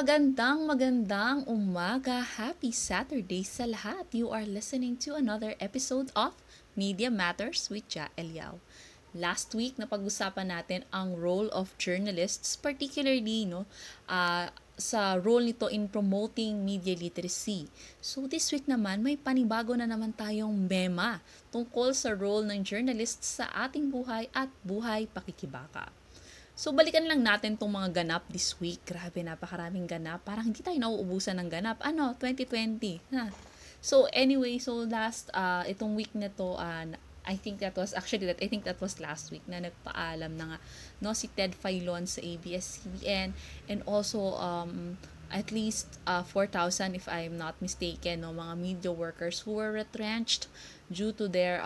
Magandang umaga. Happy Saturday sa lahat. You are listening to another episode of Media Matters with Ja Eliao. Last week, napag-usapan natin ang role of journalists, particularly sa role nito in promoting media literacy. So this week naman, may panibago na naman tayong mema tungkol sa role ng journalists sa ating buhay at buhay pakikibaka. So, balikan lang natin tong mga ganap this week. Grabe, napakaraming ganap. Parang hindi tayo nauubusan ng ganap. 2020. Ha? So, anyway, itong week na to, I think that was last week na nagpaalam na nga, no, si Ted Filon sa ABS-CBN and also, at least 4,000 if I'm not mistaken, no, mga media workers who were retrenched due to their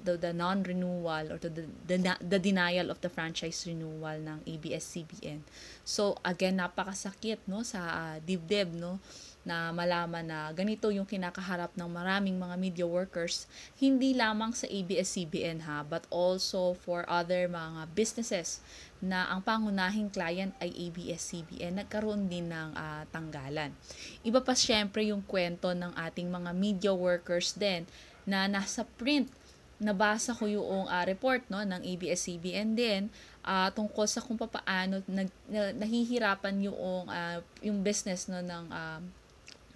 the non-renewal or the denial of the franchise renewal ng ABS-CBN. So again, napakasakit, no, sa dibdib, no, na malaman na ganito yung kinakaharap ng maraming mga media workers, hindi lamang sa ABS-CBN but also for other mga businesses na ang pangunahing client ay ABS-CBN, nagkaroon din ng tanggalan. Iba pa syempre yung kwento ng ating mga media workers din na nasa print. Nabasa ko yung report, no, ng ABS-CBN din tungkol sa kung paano nahihirapan yung business, no, ng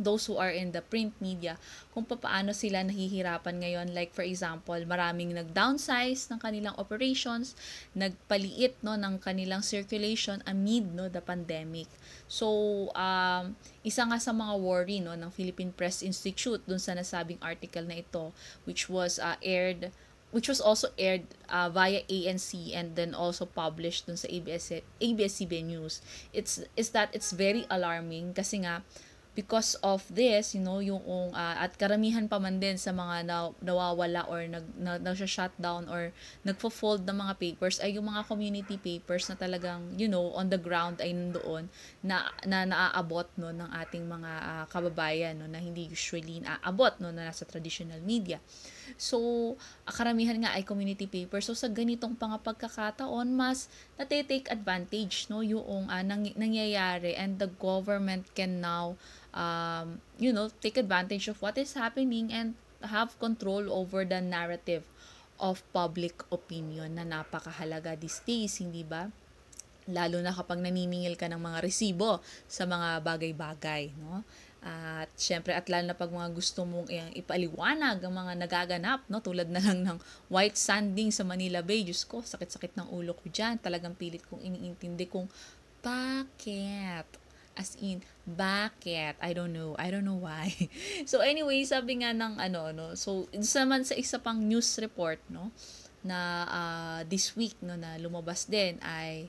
those who are in the print media, kung paano sila nahihirapan ngayon. Like for example, maraming nag-downsize ng kanilang operations, nagpaliit, no, ng kanilang circulation amid, no, the pandemic. So, isa nga sa mga worry, no, ng Philippine Press Institute dun sa nasabing article na ito, which was also aired via ANC and then also published dun sa ABS-CBN News. It's very alarming kasi nga because of this, yung at karamihan pa man din sa mga nawawala or nag-shutdown or nagfo-fold ng mga papers ay yung mga community papers na talagang, on the ground ay nandoon na naaabot, no, ng ating mga kababayan, no, na hindi usually naaabot, no, na nasa traditional media. So, karamihan nga ay community papers. So, sa ganitong pagkakataon, mas nate-take advantage, no, yung nangyayari, and the government can now take advantage of what is happening and have control over the narrative of public opinion na napakahalaga these days, hindi ba? Lalo na kapag naniningil ka ng mga resibo sa mga bagay-bagay, no? At syempre, at lalo na pag mga gusto mong ipaliwanag ang mga nagaganap, no, tulad na lang ng white sanding sa Manila Bay. Diyos ko, sakit-sakit ng ulo ko dyan. Talagang pilit kong iniintindi kung bakit. As in, bakit? I don't know why. So anyway, sabi nga ng so naman sa isa pang news report, no, na this week, no, na lumabas din ay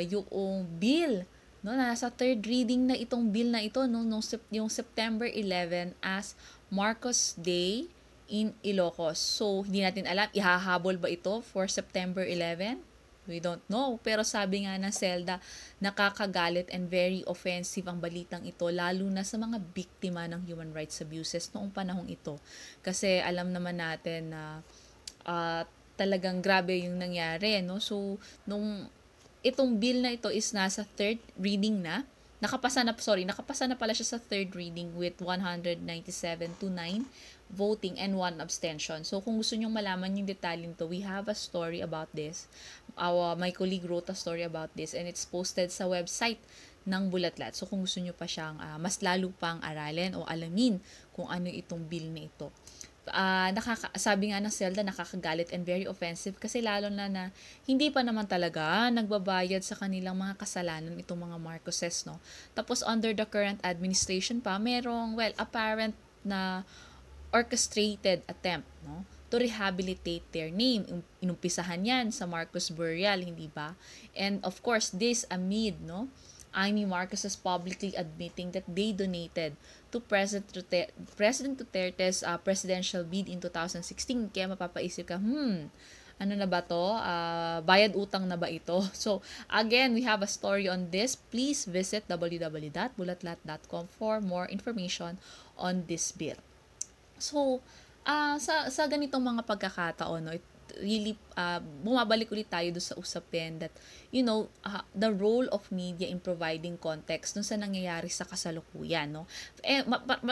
yung bill, no, nasa third reading na itong bill na ito, no, yung September 11 as Marcos Day in Ilocos. So hindi natin alam, ihahabol ba ito for September 11? We don't know. Pero sabi nga ng Zelda, nakakagalit and very offensive ang balitang ito, lalo na sa mga biktima ng human rights abuses noong panahong ito. Kasi alam naman natin na talagang grabe yung nangyari, no? So, itong bill na ito is nasa third reading na. Nakapasa na pala siya sa third reading with 197 to 9 voting and 1 abstention. So, kung gusto nyong malaman yung detalye nito, we have a story about this. My colleague wrote a story about this and it's posted sa website ng Bulatlat. So, kung gusto nyo pa siyang mas lalo pang aralin o alamin kung ano itong bill na ito. Sabi nga ng Zelda, nakakagalit and very offensive kasi lalo na hindi pa naman talaga nagbabayad sa kanilang mga kasalanan itong mga Marcoses, no. Tapos under the current administration pa, merong apparent na orchestrated attempt, no, to rehabilitate their name. Inumpisahan yan sa Marcos burial, hindi ba? And of course, this amid, no, Amy Marcos is publicly admitting that they donated to President Duterte's presidential bid in 2016. Kaya mapapaisip ka, ano na ba to? Bayad utang na ba ito? So, again, we have a story on this. Please visit www.bulatlat.com for more information on this bill. So, sa ganitong mga pagkakataon, no, really bumabalik ulit tayo doon sa usapin that the role of media in providing context dun sa nangyayari sa kasalukuyan, no?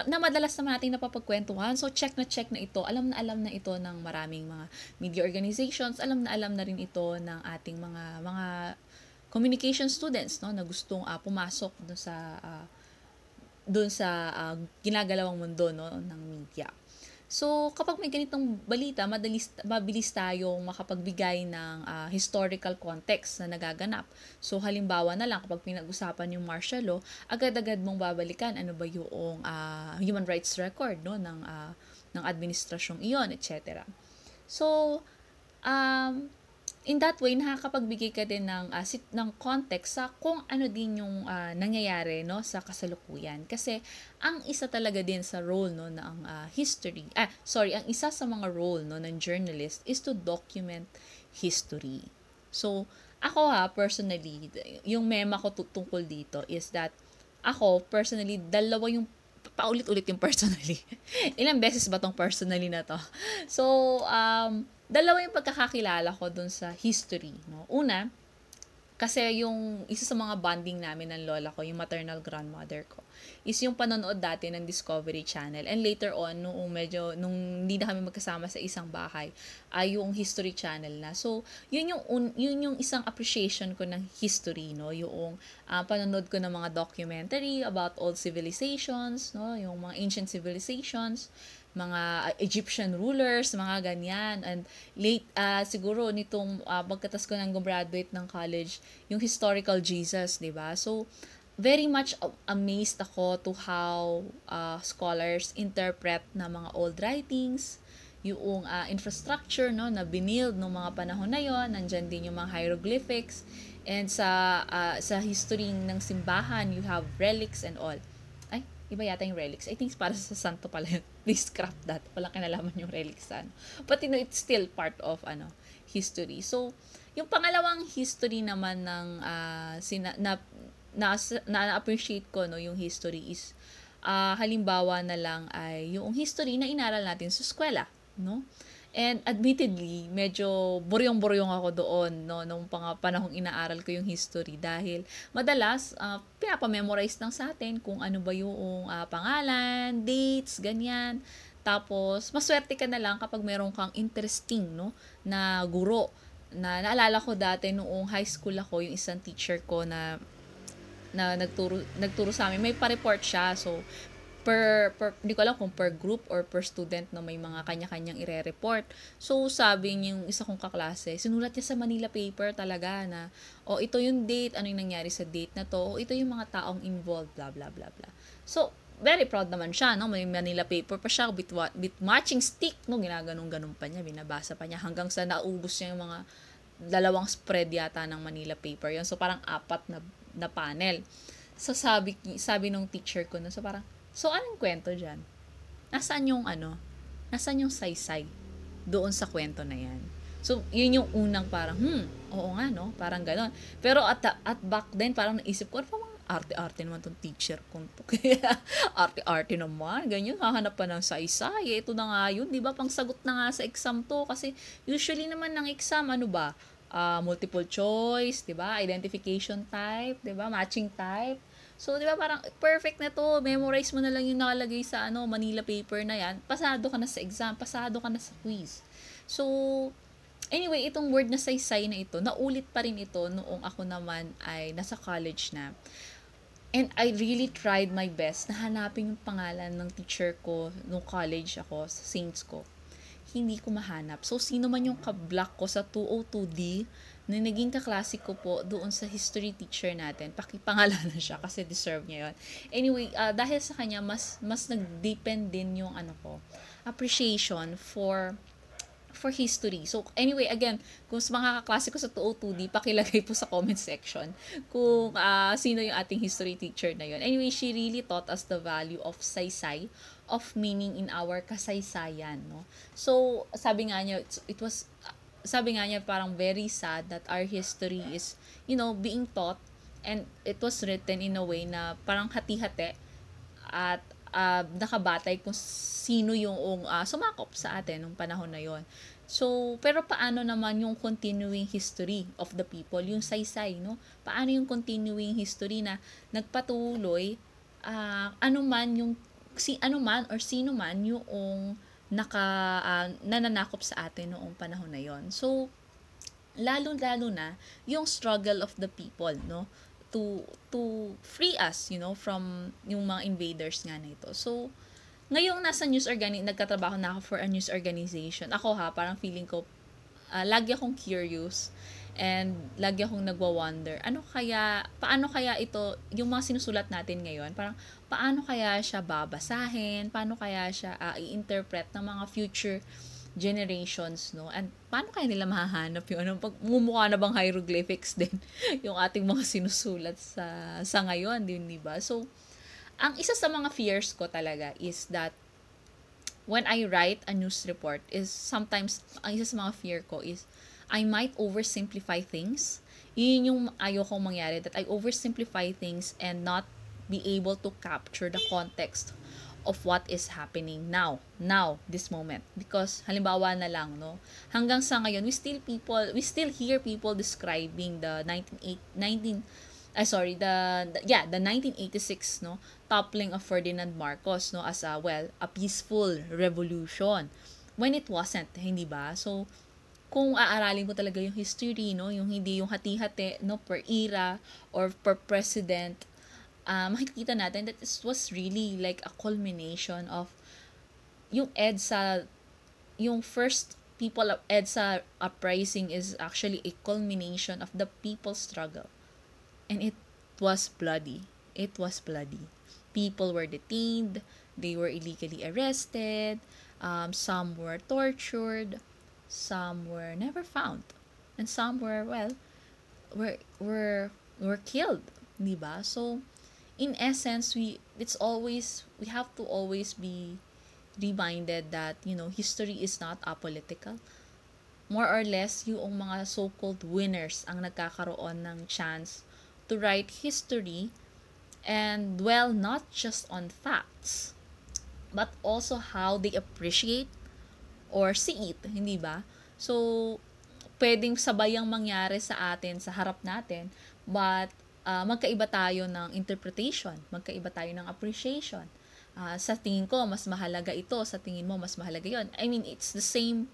Na madalas naman natin napapagkwentuhan. So check na ito. Alam na ito ng maraming mga media organizations. Alam na rin ito ng ating mga communication students, no, na gustong pumasok doon sa ginagalawang mundo, no, ng media. So, kapag may ganitong balita, mabilis tayong makapagbigay ng historical context na nagaganap. So, halimbawa na lang, kapag pinag-usapan yung martial law, agad-agad mong babalikan ano ba yung human rights record, no, ng administrasyong iyon, etc. So, in that way, nakakapagbigay ka din ng context sa kung ano din yung nangyayari, no, sa kasalukuyan. Kasi ang isa talaga din sa role, no, ng ang isa sa mga role, no, ng journalist is to document history. So, ako personally, yung mema ko tungkol dito is that ako personally, dalawa yung paulit-ulit yung personally. Ilang beses ba tong personally na to? So, dalawa yung pagkakakilala ko dun sa history, no? Una, kasi yung isa sa mga bonding namin ng lola ko, yung maternal grandmother ko, is yung panonood dati ng Discovery Channel. And later on, nung hindi na kami magkasama sa isang bahay, ay yung History Channel na. So, yun yung isang appreciation ko ng history, no? Yung panonood ko ng mga documentary about old civilizations, no? Yung mga ancient civilizations, mga Egyptian rulers, mga ganyan. And siguro nitong pagkatas ko nang graduate ng college, yung historical Jesus, 'di ba? So very much amazed ako to how scholars interpret na mga old writings, yung infrastructure, no, na binild ng mga panahon na yon. Nandiyan din yung mga hieroglyphics, and sa history ng simbahan, you have relics and all. Iba yata yung relics. I think para sa santo pala yun. Please scrap that. Walang kinalaman yung relics. But it's still part of history. So, yung pangalawang history naman ng na-appreciate ko, no, yung history is halimbawa na lang ay yung history na inaral natin sa eskwela, no? And admittedly, medyo buryong-buryong ako doon, no, nung panahong inaaral ko yung history dahil madalas pinapamemorize lang sa atin kung ano ba yung pangalan, dates, ganyan. Tapos maswerte ka na lang kapag meron kang interesting, no, na guro. Naalala ko dati noong high school ako, yung isang teacher ko na nagturo sa amin, may pa-report siya. So hindi ko alam kung per group or per student na may mga kanya-kanyang ire-report. So, sabi yung isa kong kaklase, sinulat niya sa Manila paper talaga na, ito yung date, ano yung nangyari sa date na to, ito yung mga taong involved, blah, blah, blah, blah. So, very proud naman siya, no? May Manila paper pa siya, with matching stick, no? Ginaganong-ganon pa niya, binabasa pa niya, hanggang sa naubos niya yung mga 2 spread yata ng Manila paper yun. So, parang 4 na panel. So, sabi nung teacher ko, no? So, parang, anong kwento dyan? Nasaan yung saysay doon sa kwento na yan? So, yun yung unang parang, oo nga, no? Parang ganon. Pero at back then, parang naisip ko, parang arte-arte naman tong teacher kong to. Kaya, arte-arte naman. Ganyan, hahanap pa ng saysay. Ito na nga yun, di ba? Pang sagot na nga sa exam to. Kasi, usually naman ng exam, ano ba? Multiple choice, di ba? Identification type, di ba? Matching type. So, di ba, parang perfect na to. Memorize mo na lang yung nakalagay sa Manila paper na yan. Pasado ka na sa exam. Pasado ka na sa quiz. So, anyway, itong word na saysay na ito, naulit pa rin ito noong ako naman ay nasa college na. And I really tried my best na hanapin yung pangalan ng teacher ko nung college ako, sa Saints ko. Hindi ko mahanap. So, sino man yung kablock ko sa 202D na naging kaklase ko po doon sa history teacher natin, pakipangalanan siya kasi deserve niya yun. Anyway, dahil sa kanya, mas nag-deepen din yung appreciation for history. So, anyway, again, kung sa mga kaklase ko sa 202D, pakilagay po sa comment section kung sino yung ating history teacher na yun. Anyway, she really taught us the value of saysay, of meaning in our kasaysayan, no? So, sabi nga niya, parang very sad that our history is, being taught, and it was written in a way na parang hati-hati, at nakabatay kung sino yung sumakop sa atin nung panahon na yon. So, pero paano naman yung continuing history of the people, yung saysay, no? Paano yung continuing history na nagpatuloy, ano man or sino man yung nananakop sa atin noong panahon na yon. So, lalo-lalo na yung struggle of the people, no? To free us, from yung mga invaders nga na ito. So, ngayong nasa nagkatrabaho na ako for a news organization. Ako parang feeling ko, lagi akong curious and lagi akong nagwa-wonder. Paano kaya ito, yung mga sinusulat natin ngayon, parang paano kaya siya babasahin, paano kaya siya i-interpret ng mga future generations, no? And paano kaya nila mahahanap yung mumukha na bang hieroglyphics din yung ating mga sinusulat sa ngayon, din, di ba? So, ang isa sa mga fears ko talaga is that when I write a news report is sometimes, ang isa sa mga fear ko is I might oversimplify things. Yun yung ayokong mangyari, that I oversimplify things and not be able to capture the context of what is happening now, this moment. Because, halimbawa na lang, no, hanggang sa ngayon, we still hear people describing the 1986, no, toppling of Ferdinand Marcos, no, as a peaceful revolution. When it wasn't, hindi ba? So, kung aaralin mo talaga yung history, no, yung hindi yung hati-hati, no, per era or per president, makikita natin that this was really like a culmination of yung EDSA, yung first people of EDSA uprising is actually a culmination of the people's struggle. And it was bloody. It was bloody. People were detained, they were illegally arrested, some were tortured, some were never found, and some were killed, di ba? So, in essence, we have to always be reminded that, history is not apolitical. More or less, yung mga so-called winners ang nagkakaroon ng chance to write history and dwell not just on facts, but also how they appreciate or see it, hindi ba? So, pwedeng sabayang mangyari sa atin, sa harap natin, but magkaiba tayo ng interpretation, magkaiba tayo ng appreciation. Sa tingin ko, mas mahalaga ito, sa tingin mo, mas mahalaga yon. I mean, it's the same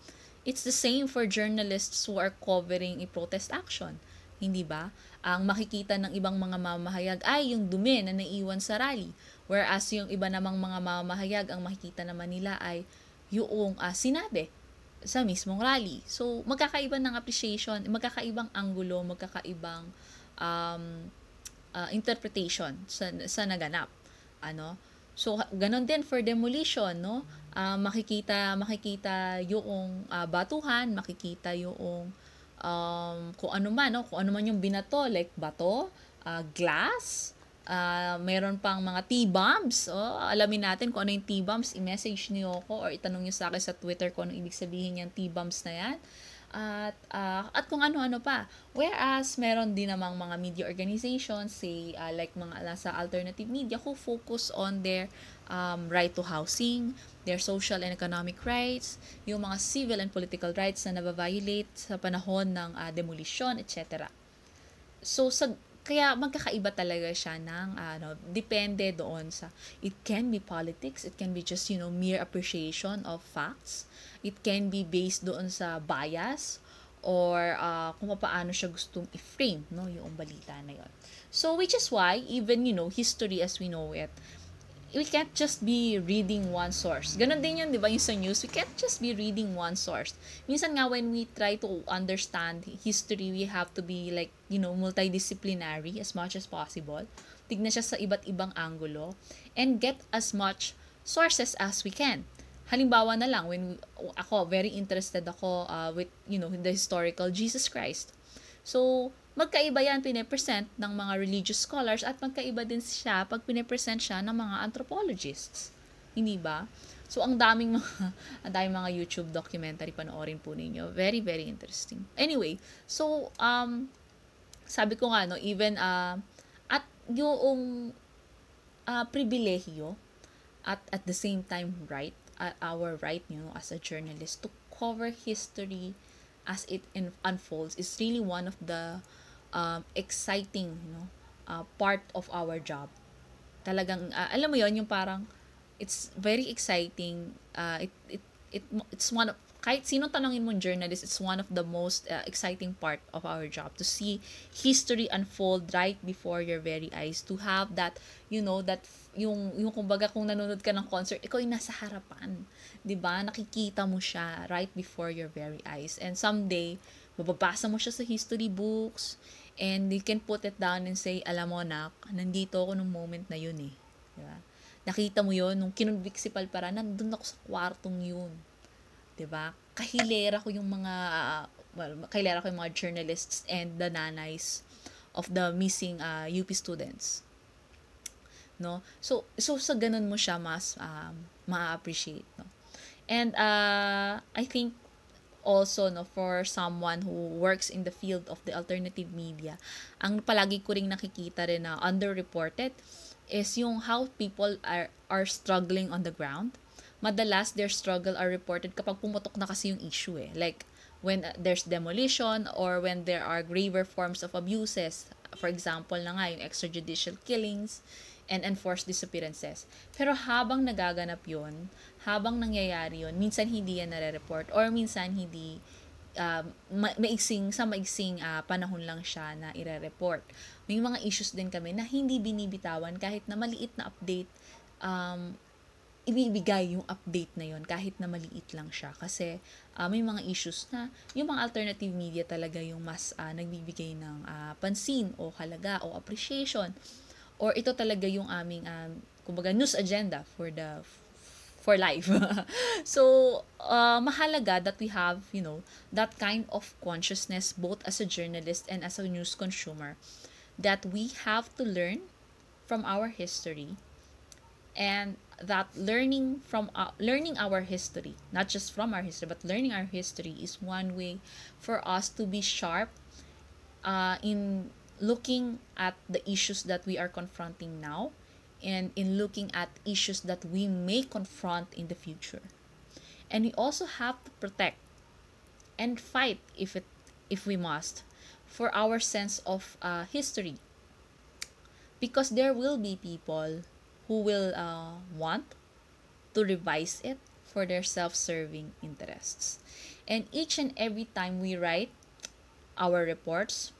for journalists who are covering a protest action. Hindi ba? Ang makikita ng ibang mga mamahayag ay yung dumi na naiwan sa rally. Whereas yung iba namang mga mamahayag, ang makikita naman nila ay yung sinabi sa mismong rally. So, magkakaiba ng appreciation, magkakaibang anggulo, magkakaibang interpretation sa naganap. So, ganon din for demolition, no? Makikita yung batuhan, makikita yung kung ano man, no? Kung ano man yung binato, like bato, glass, meron pang mga T-bombs. Alamin natin kung ano yung T-bombs, i-message niyo ako or itanong niyo sa akin sa Twitter kung ano ibig sabihin yung T-bombs na yan. At kung ano-ano pa. Whereas, meron din namang mga media organizations, say, like mga nasa alternative media, who focus on their right to housing, their social and economic rights, yung mga civil and political rights na nababiolate sa panahon ng demolition, etc. So, kaya magkakaiba talaga siya ng depende doon sa, it can be politics, it can be just, mere appreciation of facts, it can be based doon sa bias or kung paano siya gustong i-frame, no, yung balita na yon. So, which is why, even, history as we know it, we can't just be reading one source. Ganon din yun, di ba, yung sa news, we can't just be reading one source. Minsan nga, when we try to understand history, we have to be like, multidisciplinary as much as possible. Tignan siya sa iba't ibang anggulo and get as much sources as we can. Halimbawa na lang, very interested ako with, the historical Jesus Christ. So, magkaiba yan pinipresent ng mga religious scholars at magkaiba din siya pag pinipresent siya ng mga anthropologists. Hindi ba? So, ang daming mga YouTube documentary panoorin po ninyo. Very, very interesting. Anyway, so, sabi ko nga, even, at yung pribilehiyo at the same time right, our right, as a journalist, to cover history as it unfolds is really one of the exciting, part of our job. Talagang alam mo yon, yung parang it's very exciting. It's one of, kahit sino tanongin mong journalist, it's one of the most exciting part of our job, to see history unfold right before your very eyes, to have that, that yung kumbaga, kung nanonood ka ng concert, ikaw yung nasa harapan, 'di ba? Nakikita mo siya right before your very eyes, and someday mababasa mo siya sa history books, and you can put it down and say, alam mo na, nandito ako nung moment na yun eh. Diba? Nakita mo yun, nung kinunvik si Palpara, nandun ako sa kwartong yun. 'Di ba? Kahilera ko yung mga kahilera ko yung mga journalists and the nanays of the missing UP students. No? So sa ganun mo siya mas ma-appreciate, no? And I think also, no, for someone who works in the field of the alternative media, ang palagi ko ring nakikita rin na underreported is yung how people are struggling on the ground. Madalas their struggle are reported kapag pumutok na kasi yung issue eh. Like when there's demolition, or when there are graver forms of abuses. For example na nga yung extrajudicial killings and enforced disappearances. Pero habang nagaganap yun, habang nangyayari yun, minsan hindi yan nare-report, or minsan hindi maiksing panahon lang siya na ire-report. May mga issues din kami na hindi binibitawan kahit na maliit na update, ibibigay yung update na yon kahit na maliit lang siya, kasi may mga issues na yung mga alternative media talaga yung mas nagbibigay ng pansin o halaga o appreciation, or ito talaga yung aming kumbaga news agenda for life. So mahalaga that we have, that kind of consciousness, both as a journalist and as a news consumer, that we have to learn from our history, and that learning our history, not just from our history, but learning our history, is one way for us to be sharp in looking at the issues that we are confronting now, and in looking at issues that we may confront in the future. And we also have to protect and fight, if we must, for our sense of history, because there will be people who will want to revise it for their self-serving interests. And each and every time we write our reports,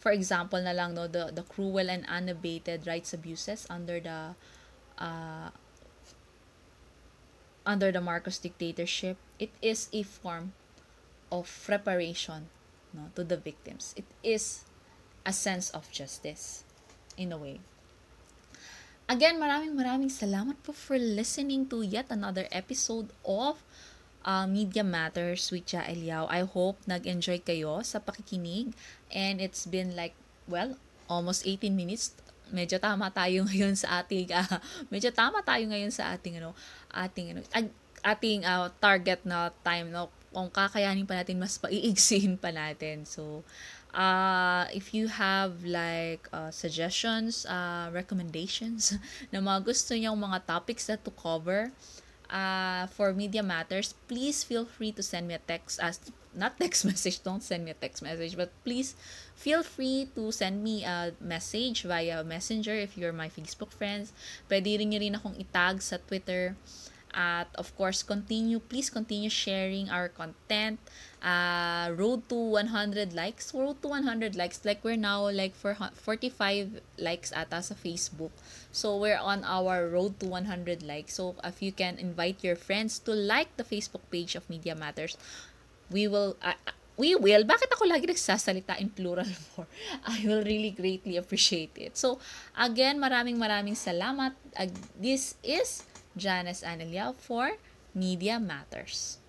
for example na lang, no, the cruel and unabated rights abuses under the Marcos dictatorship, it is a form of reparation, no, to the victims. It is a sense of justice in a way. Again, maraming salamat po for listening to yet another episode of Media Matters with Ja Eliao. I hope nag-enjoy kayo sa pakikinig, and it's been like, well, almost 18 minutes. Medyo tama tayo ngayon sa ating ating target na time, no, kung kakayanin pa natin, mas paiigsihin pa natin. So if you have like suggestions, recommendations na mga gusto nyong mga topics na to cover for Media Matters, please feel free to send me a text, not text message, don't send me a text message, but please feel free to send me a message via Messenger if you're my Facebook friends. Pwede rin nyo rin akong itag sa Twitter. At of course, please continue sharing our content. Road to 100 likes. Like we're now like for 45 likes ata sa Facebook. So we're on our road to 100 likes. So if you can invite your friends to like the Facebook page of Media Matters, we will, bakit ako lagi nagsasalita in plural more? I will really greatly appreciate it. So again, maraming salamat. This is Janice Aneliao for Media Matters.